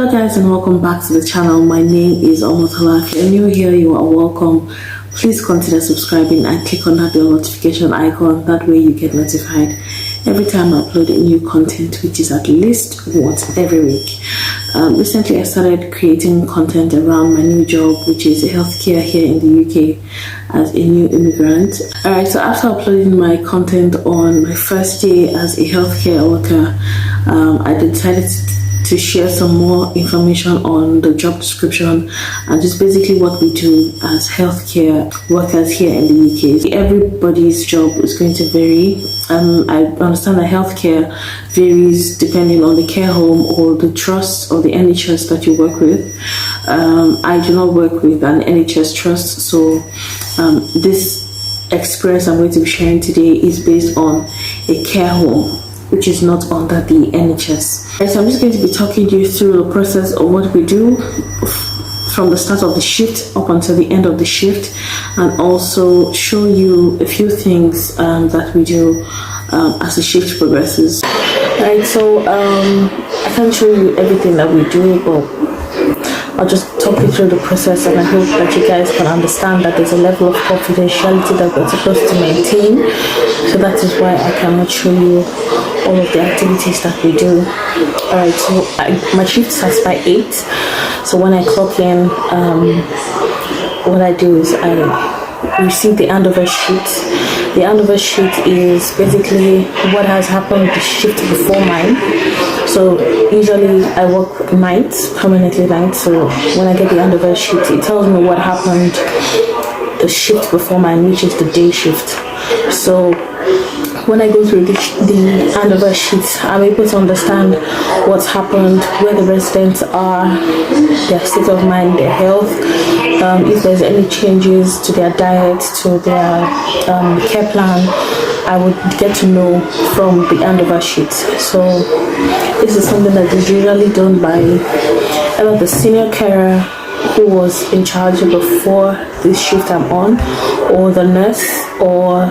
Hello guys, and welcome back to the channel. My name is Omotola. If you're new here, you are welcome. Please consider subscribing and click on that bell notification icon. That way you get notified every time I upload a new content, which is at least once every week. Recently I started creating content around my new job, which is healthcare here in the UK as a new immigrant. Alright, so after uploading my content on my first day as a healthcare worker, I decided to share some more information on the job description and just basically what we do as healthcare workers here in the UK. Everybody's job is going to vary. I understand that healthcare varies depending on the care home or the trust or the NHS that you work with. I do not work with an NHS trust, so this experience I'm going to be sharing today is based on a care home, which is not under the NHS. Right, so I'm just going to be talking you through the process of what we do from the start of the shift up until the end of the shift, and also show you a few things that we do as the shift progresses. Right, so I can't show you everything that we do, but I'll just talk you through the process, and I hope that you guys can understand that there's a level of confidentiality that we're supposed to maintain. So that is why I cannot show you all of the activities that we do. Alright, so my shift starts by 8. So when I clock in, what I do is I receive the handover sheet. The handover sheet is basically what has happened the shift before mine. So usually I work nights, permanently nights. So when I get the handover sheet, it tells me what happened the shift before mine, which is the day shift. So when I go through the handover sheets, I'm able to understand what's happened, where the residents are, their state of mind, their health, if there's any changes to their diet, to their care plan. I would get to know from the handover sheet. So this is something that is usually done by either the senior carer who was in charge before this shift I'm on, or the nurse, or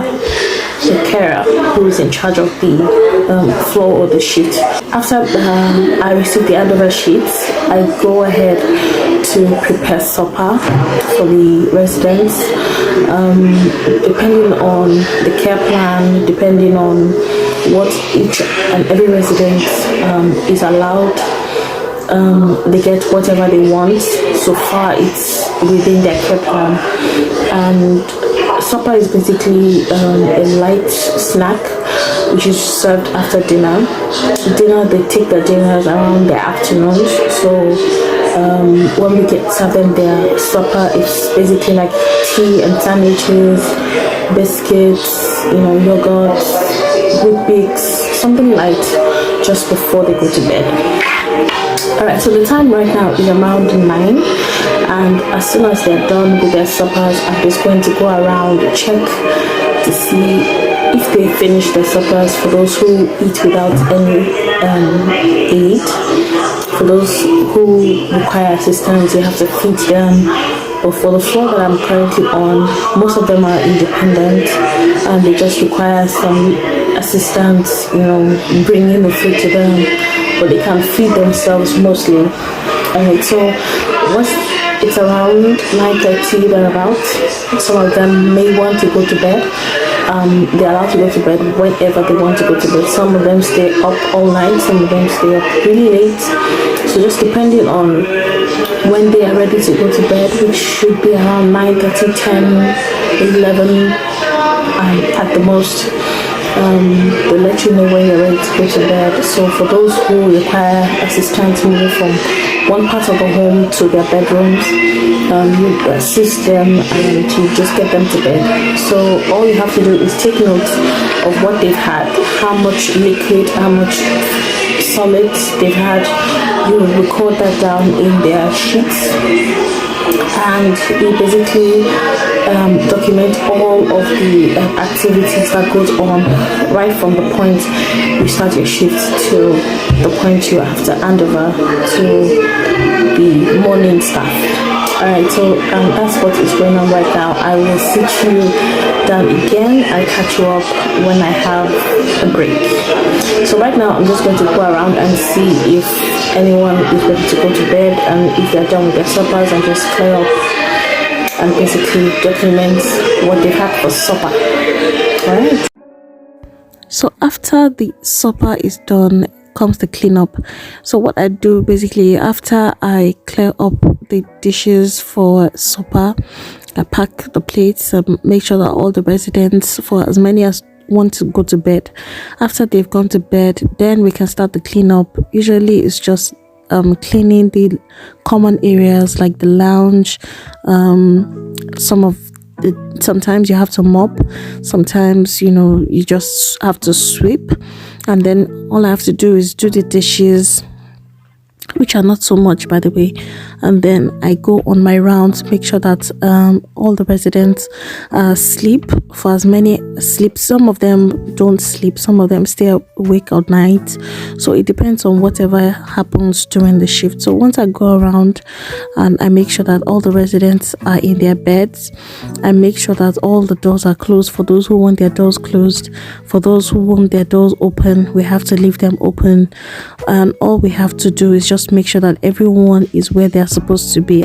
the carer who is in charge of the floor or the shift. After I receive the handover sheets, I go ahead to prepare supper for the residents. Depending on the care plan, depending on what each and every resident is allowed, they get whatever they want. So far it's within their care plan. And supper is basically a light snack which is served after dinner. They take their dinners around the afternoons. So when we get served them their supper, it's basically like tea and sandwiches, biscuits, yogurt, Weet-Bix, something light just before they go to bed. Alright, so the time right now is around 9, and as soon as they're done with their suppers, I'm just going to go around check to see if they finish their suppers. For those who eat without any aid, for those who require assistance, you have to feed them. But for the floor that I'm currently on, most of them are independent and they just require some assistance, bringing the food to them, but they can feed themselves mostly. Alright, so it's around 9:30 thereabouts. Some of them may want to go to bed. They're allowed to go to bed whenever they want to go to bed. Some of them stay up all night, some of them stay up really late. So just depending on when they are ready to go to bed, which should be around 9:30, 10, 11 at the most. They'll let you know when you're ready to go to bed. So for those who require assistance moving from one part of the home to their bedrooms, you assist them and you just get them to bed. So all you have to do is take note of what they've had, how much liquid, how much solids they've had. You record that down in their sheets, and you basically document all of the activities that goes on right from the point you start your shift to the point you have to hand over to the morning staff. Alright, so that's what is going on right now. I will sit you down again and catch you up when I have a break. So right now I'm just going to go around and see if anyone is ready to go to bed, and if they're done with their suppers, and just clear up and basically document what they had for supper. Alright. So after the supper is done comes the cleanup. So what I do basically, after I clear up the dishes for supper, I pack the plates and make sure that all the residents, for as many as want to go to bed, after they've gone to bed, then we can start the cleanup. Usually it's just cleaning the common areas like the lounge, sometimes you have to mop, sometimes you just have to sweep, and then all I have to do is do the dishes, which are not so much, by the way, and then I go on my rounds, make sure that all the residents sleep. For as many sleep, some of them don't sleep, some of them stay awake all night, so it depends on whatever happens during the shift. So once I go around and I make sure that all the residents are in their beds, I make sure that all the doors are closed. For those who want their doors closed, for those who want their doors open, we have to leave them open, and all we have to do is just make sure that everyone is where they're supposed to be,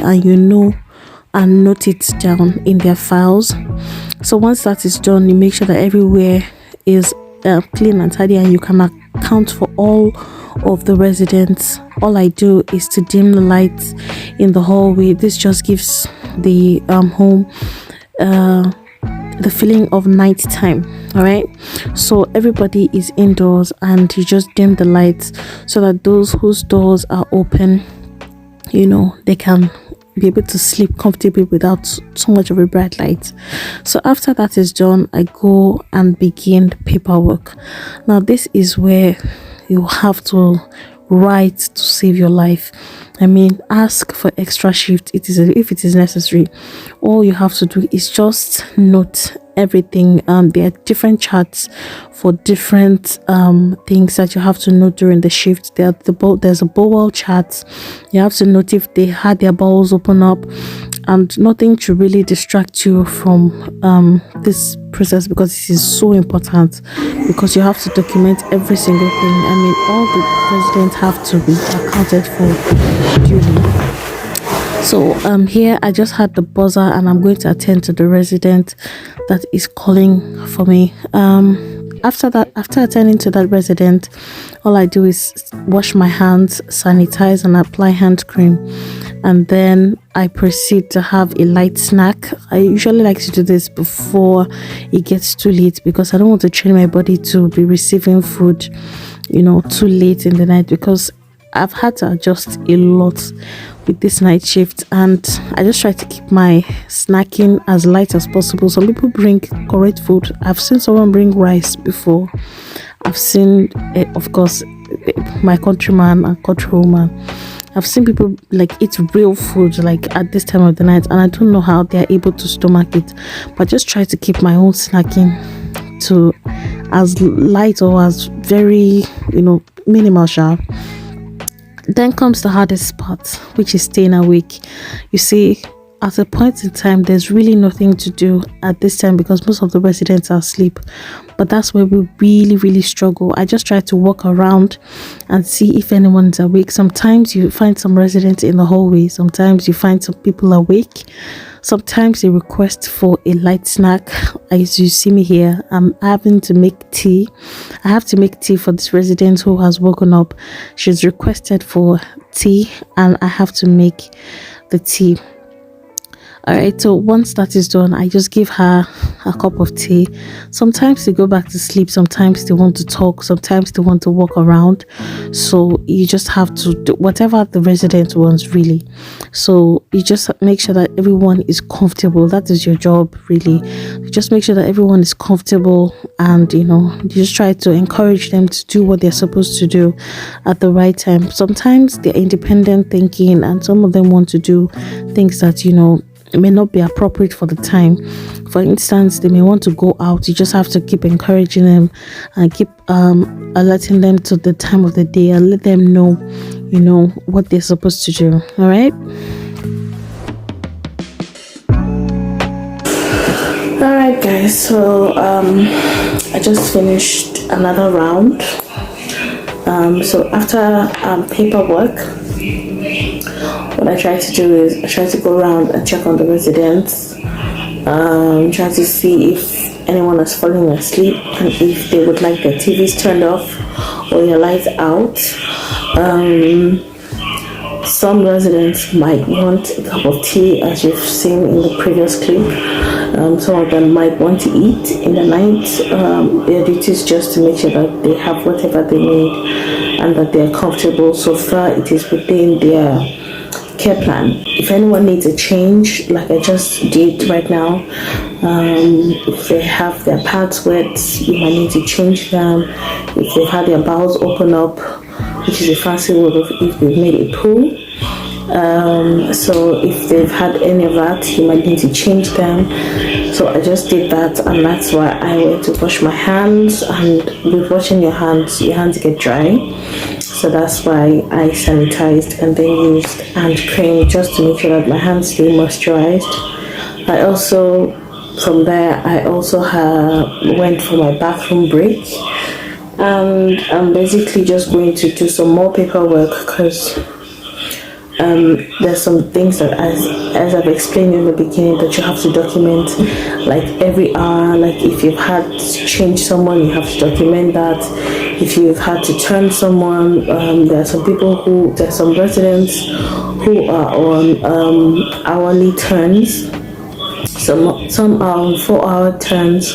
and note it down in their files. So once that is done, you make sure that everywhere is clean and tidy, and you can account for all of the residents. All I do is to dim the lights in the hallway. This just gives the home the feeling of nighttime. All right, so everybody is indoors and you just dim the lights so that those whose doors are open, they can be able to sleep comfortably without so much of a bright light. So after that is done, I go and begin the paperwork. Now this is where you have to write to save your life. Ask for extra shift if it is necessary. All you have to do is just note everything. There are different charts for different things that you have to note during the shift. There's a bowel chart. You have to note if they had their bowels open up, and nothing to really distract you from this process, because this is so important, because you have to document every single thing. All the residents have to be accounted for duly. So here I just had the buzzer and I'm going to attend to the resident that is calling for me. After attending to that resident, all I do is wash my hands, sanitize, and apply hand cream, and then I proceed to have a light snack. I usually like to do this before it gets too late, because I don't want to train my body to be receiving food too late in the night, because I've had to adjust a lot with this night shift, and I just try to keep my snacking as light as possible. Some people bring correct food. I've seen someone bring rice before. I've seen of course my countryman and countrywoman, I've seen people eat real food at this time of the night, and I don't know how they're able to stomach it, but just try to keep my own snacking to as light or as very minimal sharp. Then comes the hardest part, which is staying awake. You see, at a point in time, there's really nothing to do at this time because most of the residents are asleep. But that's where we really, really struggle. I just try to walk around and see if anyone's awake. Sometimes you find some residents in the hallway. Sometimes you find some people awake. Sometimes they request for a light snack. As you see me here, I'm having to make tea. I have to make tea for this resident who has woken up. She's requested for tea and I have to make the tea. All right, so once that is done, I just give her a cup of tea. Sometimes they go back to sleep, sometimes they want to talk, sometimes they want to walk around. So you just have to do whatever the resident wants, really. So you just make sure that everyone is comfortable. That is your job, really. You just make sure that everyone is comfortable, and you just try to encourage them to do what they're supposed to do at the right time. Sometimes they're independent thinking, and some of them want to do things that it may not be appropriate for the time. For instance, they may want to go out. You just have to keep encouraging them and keep alerting them to the time of the day and let them know what they're supposed to do. All right. guys, so I just finished another round. So after paperwork, what I try to do is I try to go around and check on the residents, try to see if anyone is falling asleep and if they would like their TVs turned off or their lights out. Some residents might want a cup of tea, as you've seen in the previous clip. Some of them might want to eat in the night. Their duty is just to make sure that they have whatever they need and that they're comfortable. So far, it is within their care plan. If anyone needs a change, like I just did right now, if they have their pads wet, you might need to change them. If they've had their bowels open up, which is a fancy word of if they've made a poo. So if they've had any of that, you might need to change them. So I just did that, and that's why I went to wash my hands. And with washing your hands get dry. So that's why I sanitized and then used hand cream just to make sure that my hands stay moisturized. From there, I also went for my bathroom break. And I'm basically just going to do some more paperwork because there's some things that, as I've explained in the beginning, that you have to document, like every hour. Like if you've had to change someone, you have to document that. If you've had to turn someone, there are some residents who are on hourly turns. Some are on 4-hour turns,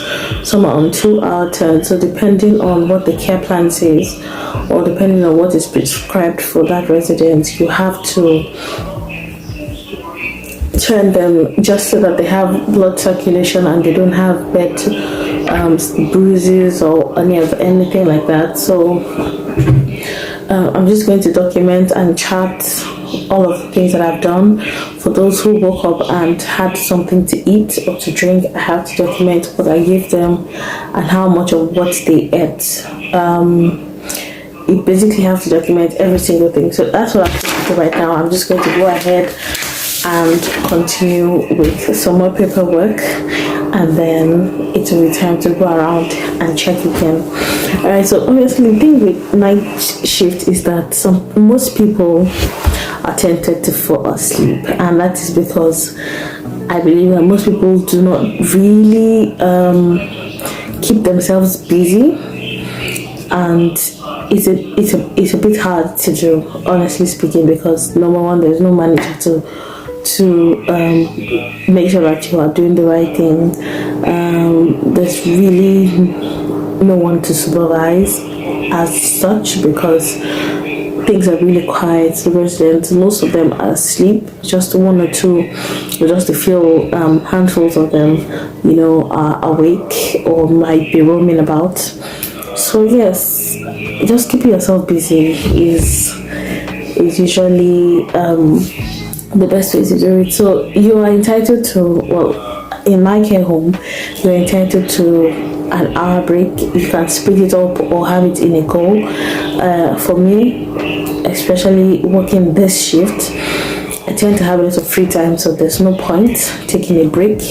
some are on 2-hour turns. So depending on what the care plan says, or depending on what is prescribed for that resident, you have to turn them just so that they have blood circulation and they don't have bed bruises or anything like that. So I'm just going to document and chart all of the things that I've done. For those who woke up and had something to eat or to drink, I have to document what I gave them and how much of what they ate. You basically have to document every single thing. So that's what I'm going to do right now. I'm just going to go ahead and continue with some more paperwork, and then it will be time to go around and check again. Alright, so obviously the thing with night shift is that most people are tempted to fall asleep, and that is because I believe that most people do not really keep themselves busy, and it's a bit hard to do, honestly speaking, because number one, there's no manager to make sure that you are doing the right thing. There's really no one to supervise as such, because things are really quiet. The residents, most of them are asleep. Just one or two, or just a few handfuls of them, are awake or might be roaming about. So yes, just keeping yourself busy is usually the best way to do it. So you are entitled to, in my care home, you're entitled to an hour break. You can split it up or have it in a go. For me, especially working this shift, I tend to have a lot of free time, so there's no point taking a break.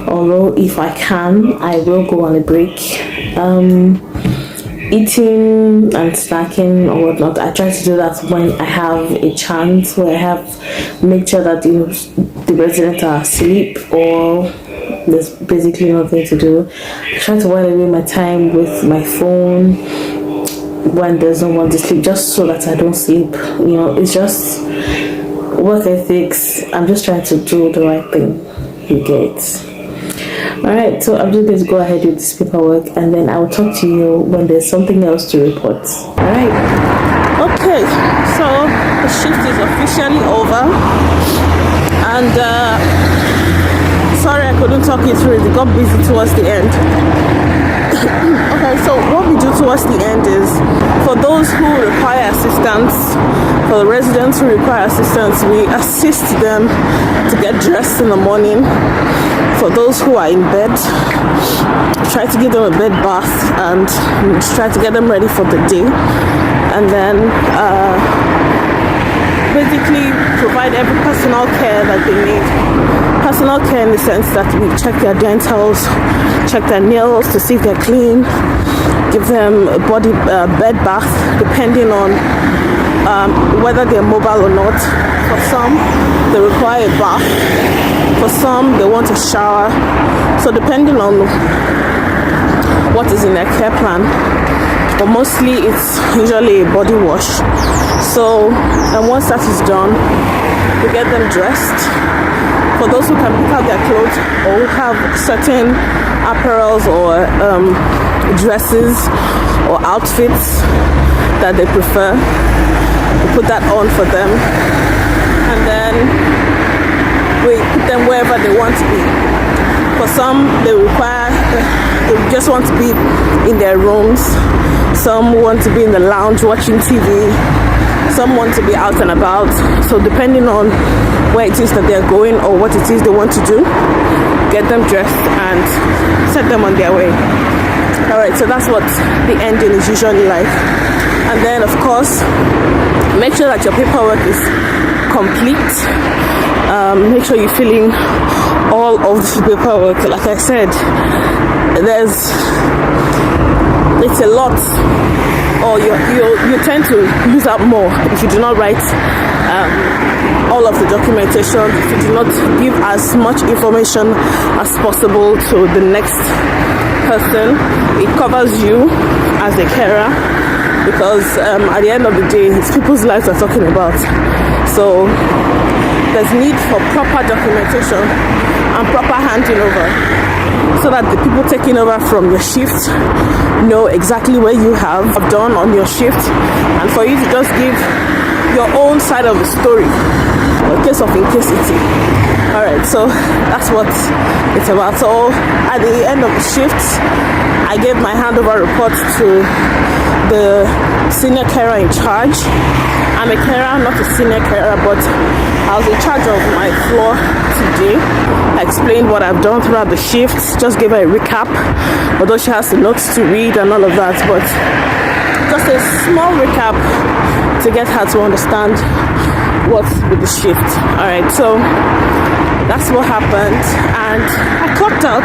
Although if I can, I will go on a break. Eating and snacking or whatnot, I try to do that when I have a chance, where I have make sure that the residents are asleep or there's basically nothing to do. I try to while away my time with my phone when there's no one to sleep, just so that I don't sleep. It's just work ethics. I'm just trying to do the right thing. You get. Alright, so I'm just going to go ahead with this paperwork, and then I will talk to you when there's something else to report. Alright. Okay, so the shift is officially over, and sorry I couldn't talk you through it. It got busy towards the end. Okay, so what we do towards the end is, for those who require assistance, for the residents who require assistance, we assist them to get dressed in the morning. For those who are in bed, try to give them a bed bath and try to get them ready for the day, and then basically provide every personal care that they need. personal care in the sense that we check their dentals, check their nails to see if they're clean, give them a bed bath depending on whether they're mobile or not. For some, they require a bath. For some, they want a shower. So depending on what is in their care plan, but mostly it's usually a body wash. So and once that is done, we get them dressed. For those who can pick out their clothes or who have certain apparels or dresses or outfits that they prefer, we put that on for them, and then we put them wherever they want to be. For some, they just want to be in their rooms. Some want to be in the lounge watching TV. Some want to be out and about. So depending on where it is that they're going or what it is they want to do, get them dressed and set them on their way. Alright, so that's what the ending is usually like. And then of course, make sure that your paperwork is complete. Make sure you're filling all of the paperwork. Like I said, it's a lot, or you tend to lose out more if you do not write all of the documentation, if you do not give as much information as possible to the next person. It covers you as a carer, because at the end of the day, it's people's lives we're talking about. So there's need for proper documentation and proper handing over, so that the people taking over from your shift know exactly where you have done on your shift, and for you to just give your own side of the story in case of incapacity. Alright, so that's what it's about. So at the end of the shift, I gave my handover report to the senior carer in charge. I'm a carer, not a senior carer, but I was in charge of my floor today. I explained what I've done throughout the shifts, just gave her a recap, although she has the notes to read and all of that, but just a small recap to get her to understand what's with the shift. Alright, so that's what happened, and I clocked out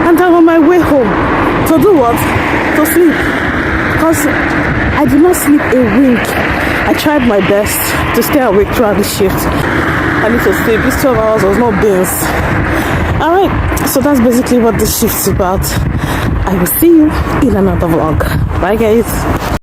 and I'm on my way home. To do what? To sleep. Because I did not sleep a wink. I tried my best to stay awake throughout the shift. I need to sleep. These 12 hours was not beans. Alright, so that's basically what this shift is about. I will see you in another vlog. Bye guys.